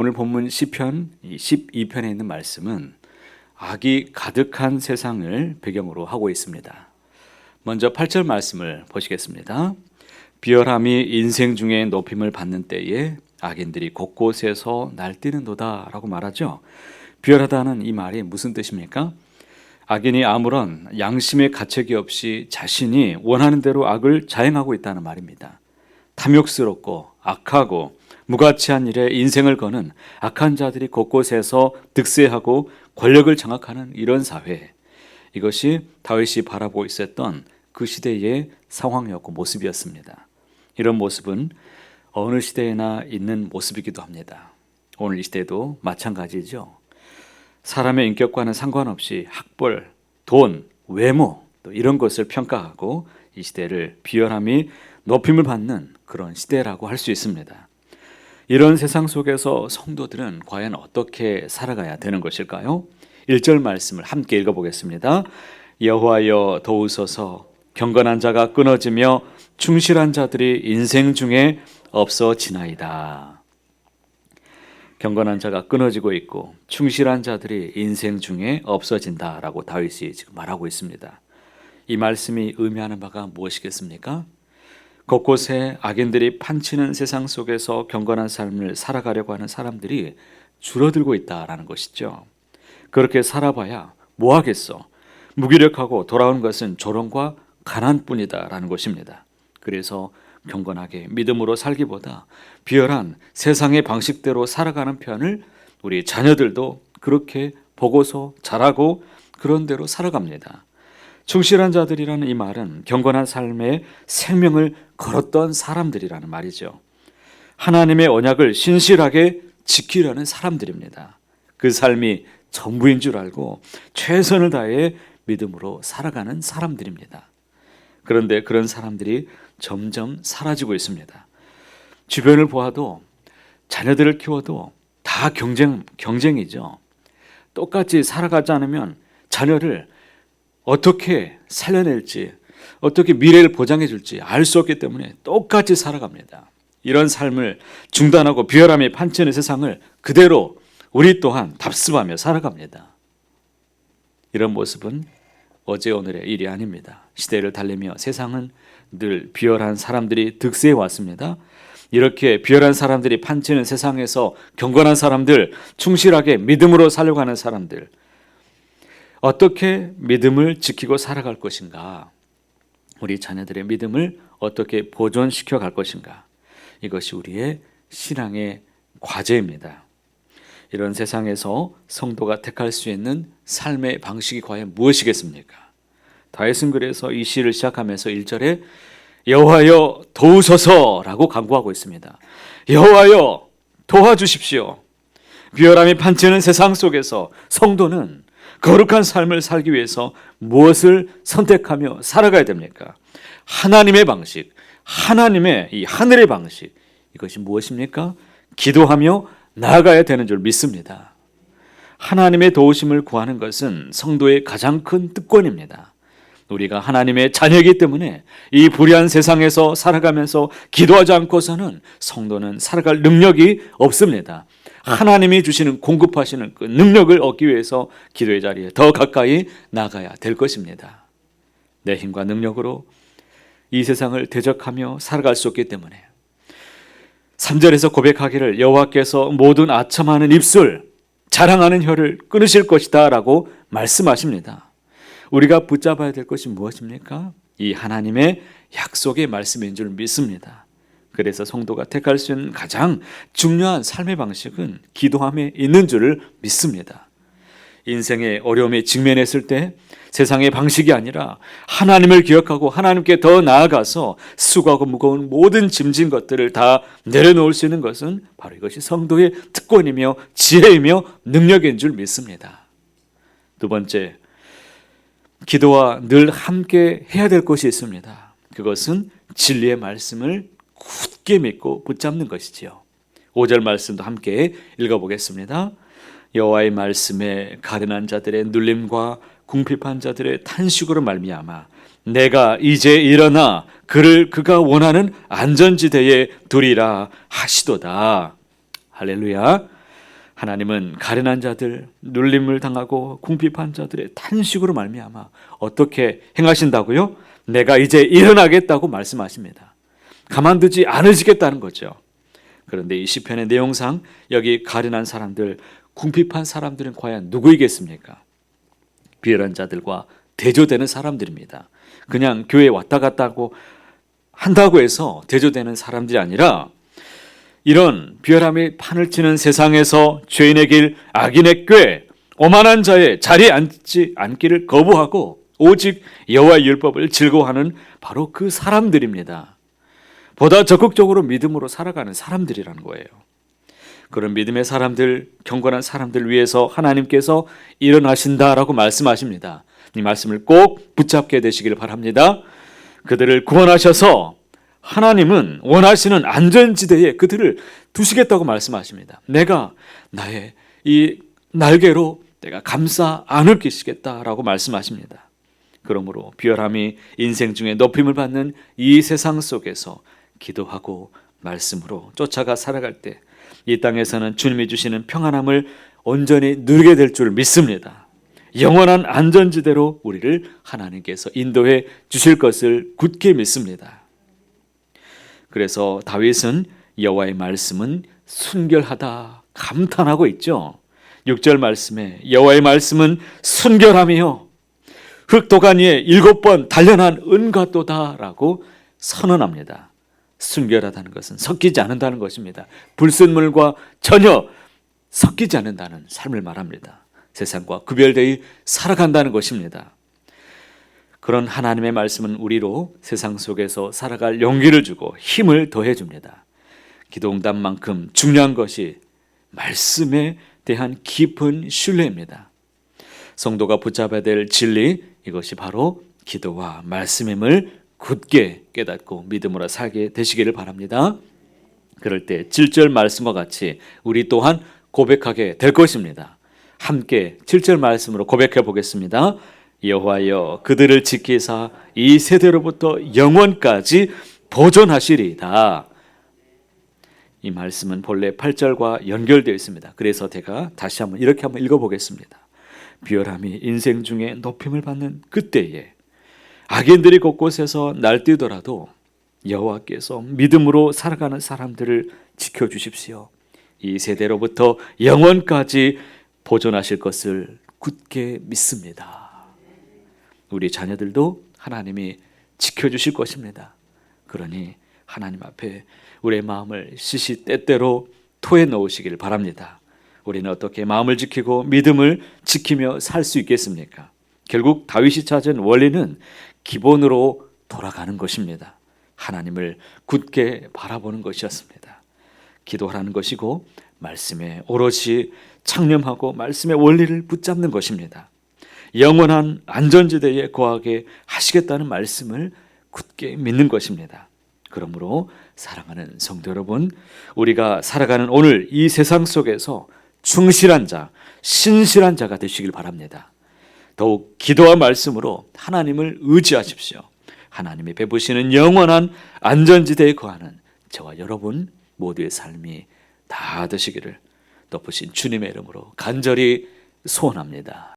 오늘 본문 시편 12편에 있는 말씀은 악이 가득한 세상을 배경으로 하고 있습니다. 먼저 8절 말씀을 보시겠습니다. 비열함이 인생 중에 높임을 받는 때에 악인들이 곳곳에서 날뛰는도다 라고 말하죠. 비열하다는 이 말이 무슨 뜻입니까? 악인이 아무런 양심의 가책이 없이 자신이 원하는 대로 악을 자행하고 있다는 말입니다. 탐욕스럽고 악하고 무가치한 일에 인생을 거는 악한 자들이 곳곳에서 득세하고 권력을 장악하는 이런 사회, 이것이 다윗이 바라보고 있었던 그 시대의 상황이었고 모습이었습니다. 이런 모습은 어느 시대에나 있는 모습이기도 합니다. 오늘 이 시대도 마찬가지죠. 사람의 인격과는 상관없이 학벌, 돈, 외모 또 이런 것을 평가하고 이 시대를 비열함이 높임을 받는 그런 시대라고 할 수 있습니다. 이런 세상 속에서 성도들은 과연 어떻게 살아가야 되는 것일까요? 1절 말씀을 함께 읽어보겠습니다. 여호와여 도우소서, 경건한 자가 끊어지며 충실한 자들이 인생 중에 없어지나이다. 경건한 자가 끊어지고 있고 충실한 자들이 인생 중에 없어진다라고 다윗이 지금 말하고 있습니다. 이 말씀이 의미하는 바가 무엇이겠습니까? 곳곳에 악인들이 판치는 세상 속에서 경건한 삶을 살아가려고 하는 사람들이 줄어들고 있다라는 것이죠. 그렇게 살아봐야 뭐 하겠어? 무기력하고 돌아오는 것은 조롱과 가난뿐이다라는 것입니다. 그래서 경건하게 믿음으로 살기보다 비열한 세상의 방식대로 살아가는 편을 우리 자녀들도 그렇게 보고서 자라고 그런 대로 살아갑니다. 충실한 자들이라는 이 말은 경건한 삶에 생명을 걸었던 사람들이라는 말이죠. 하나님의 언약을 신실하게 지키려는 사람들입니다. 그 삶이 전부인 줄 알고 최선을 다해 믿음으로 살아가는 사람들입니다. 그런데 그런 사람들이 점점 사라지고 있습니다. 주변을 보아도 자녀들을 키워도 다 경쟁이죠. 똑같이 살아가지 않으면 자녀를 어떻게 살려낼지, 어떻게 미래를 보장해 줄지 알 수 없기 때문에 똑같이 살아갑니다. 이런 삶을 중단하고 비열함이 판치는 세상을 그대로 우리 또한 답습하며 살아갑니다. 이런 모습은 어제 오늘의 일이 아닙니다. 시대를 달리며 세상은 늘 비열한 사람들이 득세해 왔습니다. 이렇게 비열한 사람들이 판치는 세상에서 경건한 사람들, 충실하게 믿음으로 살려고 하는 사람들, 어떻게 믿음을 지키고 살아갈 것인가? 우리 자녀들의 믿음을 어떻게 보존시켜 갈 것인가? 이것이 우리의 신앙의 과제입니다. 이런 세상에서 성도가 택할 수 있는 삶의 방식이 과연 무엇이겠습니까? 다윗은 그래서 이 시를 시작하면서 1절에 여호와여 도우소서라고 간구하고 있습니다. 여호와여 도와주십시오. 비열함이 판치는 세상 속에서 성도는 거룩한 삶을 살기 위해서 무엇을 선택하며 살아가야 됩니까? 하나님의 방식, 하나님의 이 하늘의 방식, 이것이 무엇입니까? 기도하며 나아가야 되는 줄 믿습니다. 하나님의 도우심을 구하는 것은 성도의 가장 큰 특권입니다. 우리가 하나님의 자녀이기 때문에 이 불의한 세상에서 살아가면서 기도하지 않고서는 성도는 살아갈 능력이 없습니다. 하나님이 주시는 공급하시는 그 능력을 얻기 위해서 기도의 자리에 더 가까이 나가야 될 것입니다. 내 힘과 능력으로 이 세상을 대적하며 살아갈 수 없기 때문에 3절에서 고백하기를 여호와께서 모든 아첨하는 입술, 자랑하는 혀를 끊으실 것이다 라고 말씀하십니다. 우리가 붙잡아야 될 것이 무엇입니까? 이 하나님의 약속의 말씀인 줄 믿습니다. 그래서 성도가 택할 수 있는 가장 중요한 삶의 방식은 기도함에 있는 줄을 믿습니다. 인생의 어려움에 직면했을 때 세상의 방식이 아니라 하나님을 기억하고 하나님께 더 나아가서 수고하고 무거운 모든 짐진 것들을 다 내려놓을 수 있는 것은 바로 이것이 성도의 특권이며 지혜이며 능력인 줄 믿습니다. 두 번째, 기도와 늘 함께 해야 될 것이 있습니다. 그것은 진리의 말씀을 굳게 믿고 붙잡는 것이지요. 5절 말씀도 함께 읽어보겠습니다. 여호와의 말씀에 가련한 자들의 눌림과 궁핍한 자들의 탄식으로 말미암아 내가 이제 일어나 그를 그가 원하는 안전지대에 두리라 하시도다. 할렐루야. 하나님은 가련한 자들, 눌림을 당하고 궁핍한 자들의 탄식으로 말미암아 어떻게 행하신다고요? 내가 이제 일어나겠다고 말씀하십니다. 가만두지 않으시겠다는 거죠. 그런데 이 시편의 내용상 여기 가련한 사람들, 궁핍한 사람들은 과연 누구이겠습니까? 비열한 자들과 대조되는 사람들입니다. 그냥 교회에 왔다 갔다 한다고 해서 대조되는 사람들이 아니라 이런 비열함이 판을 치는 세상에서 죄인의 길, 악인의 꾀, 오만한 자의 자리에 앉지 않기를 거부하고 오직 여호와의 율법을 즐거워하는 바로 그 사람들입니다. 보다 적극적으로 믿음으로 살아가는 사람들이라는 거예요. 그런 믿음의 사람들, 경건한 사람들 위해서 하나님께서 일어나신다라고 말씀하십니다. 이 말씀을 꼭 붙잡게 되시기를 바랍니다. 그들을 구원하셔서 하나님은 원하시는 안전지대에 그들을 두시겠다고 말씀하십니다. 내가 나의 이 날개로 내가 감싸 안을 끼시겠다라고 말씀하십니다. 그러므로 비열함이 인생 중에 높임을 받는 이 세상 속에서 기도하고 말씀으로 쫓아가 살아갈 때 이 땅에서는 주님이 주시는 평안함을 온전히 누리게 될 줄 믿습니다. 영원한 안전지대로 우리를 하나님께서 인도해 주실 것을 굳게 믿습니다. 그래서 다윗은 여호와의 말씀은 순결하다 감탄하고 있죠. 6절 말씀에 여호와의 말씀은 순결함이요 흙도간 위에 7번 단련한 은같도다라고 선언합니다. 순결하다는 것은 섞이지 않는다는 것입니다. 불순물과 전혀 섞이지 않는다는 삶을 말합니다. 세상과 구별되어 살아간다는 것입니다. 그런 하나님의 말씀은 우리로 세상 속에서 살아갈 용기를 주고 힘을 더해 줍니다. 기도응답만큼 중요한 것이 말씀에 대한 깊은 신뢰입니다. 성도가 붙잡아야 될 진리, 이것이 바로 기도와 말씀임을 굳게 깨닫고 믿음으로 살게 되시기를 바랍니다. 그럴 때 7절 말씀과 같이 우리 또한 고백하게 될 것입니다. 함께 7절 말씀으로 고백해 보겠습니다. 여호와여 그들을 지키사 이 세대로부터 영원까지 보존하시리이다. 이 말씀은 본래 8절과 연결되어 있습니다. 그래서 제가 다시 한번 이렇게 한번 읽어보겠습니다. 비열함이 인생 중에 높임을 받는 그때에 악인들이 곳곳에서 날뛰더라도 여호와께서 믿음으로 살아가는 사람들을 지켜주십시오. 이 세대로부터 영원까지 보존하실 것을 굳게 믿습니다. 우리 자녀들도 하나님이 지켜주실 것입니다. 그러니 하나님 앞에 우리의 마음을 시시때때로 토해 넣으시길 바랍니다. 우리는 어떻게 마음을 지키고 믿음을 지키며 살 수 있겠습니까? 결국 다윗이 찾은 원리는 기본으로 돌아가는 것입니다. 하나님을 굳게 바라보는 것이었습니다. 기도하는 것이고 말씀에 오롯이 창념하고 말씀의 원리를 붙잡는 것입니다. 영원한 안전지대에 거하게 하시겠다는 말씀을 굳게 믿는 것입니다. 그러므로 사랑하는 성도 여러분, 우리가 살아가는 오늘 이 세상 속에서 충실한 자, 신실한 자가 되시길 바랍니다. 더욱 기도와 말씀으로 하나님을 의지하십시오. 하나님이 베푸시는 영원한 안전지대에 거하는 저와 여러분 모두의 삶이 다 되시기를 높으신 주님의 이름으로 간절히 소원합니다.